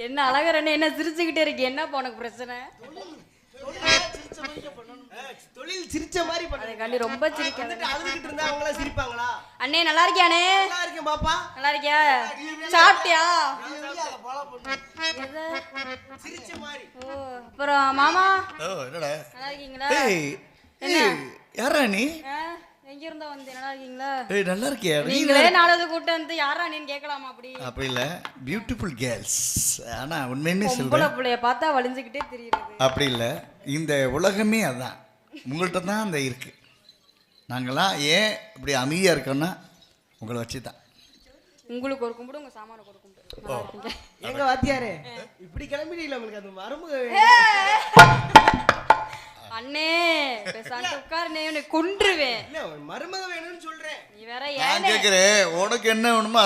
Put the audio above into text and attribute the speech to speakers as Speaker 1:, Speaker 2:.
Speaker 1: என்ன அழகர் அண்ணே, என்ன சிரிச்சுக்கிட்டே இருக்கு? என்ன உனக்கு பிரச்சனை?
Speaker 2: தொழில் சிரிச்ச மாதிரி
Speaker 1: பண்ணுறதுக்காண்டி ரொம்ப சிரிக்காத.
Speaker 2: அழுதுகிட்டு இருந்தா அவங்கள சிரிப்பாங்களா?
Speaker 1: அண்ணே நல்லா இருக்கியானே?
Speaker 2: நல்லா இருக்கேன் பாப்பா.
Speaker 1: நல்லா இருக்கியா? சாப்பிட்டியா?
Speaker 2: சிரிச்ச மாதிரி.
Speaker 1: ஓ, அப்புறம் மாமா
Speaker 3: என்னடா
Speaker 1: நல்லா இருக்கீங்களா?
Speaker 3: என்ன யாரா நீ?
Speaker 1: எங்க இருந்தா வந்து நல்லா இருக்கீங்களா?
Speaker 3: நல்லா இருக்கியா?
Speaker 1: நீங்களே நாளது கூட்ட வந்து யாரா நீன்னு கேட்கலாமா? அப்படி
Speaker 3: இல்ல, பியூட்டிஃபுல் கேர்ள்ஸ். ஆனா உண்மையுமே
Speaker 1: சொல்றேன்,
Speaker 3: சொல்றேன்,
Speaker 1: பிள்ளைய பார்த்தா வலிஞ்சுக்கிட்டே தெரியுது.
Speaker 3: அப்படி இல்ல, இந்த உலகமே அதான், உங்கள்கிட்ட தான் அந்த இருக்கு. நாங்களாம் ஏன் இப்படி அமைதியா இருக்கோம்னா உங்களை வச்சுதான்.
Speaker 1: உங்களுக்கு ஒரு கும்பிடு, உங்க சாமானுக்கு ஒரு கும்பிடு.
Speaker 2: எங்க வாத்தியாரே இப்படி கிளம்பிடல? உங்களுக்கு அந்த மருமக
Speaker 1: அண்ணே பேசாம உட்காருனே, உன்னை கொன்றுவேன்.
Speaker 2: இல்ல மருமக வேணும்னு சொல்றேன்.
Speaker 1: நீ வேற
Speaker 3: நான்
Speaker 1: ஏன்
Speaker 3: கேக்குறேன், உனக்கு என்ன வேணுமோ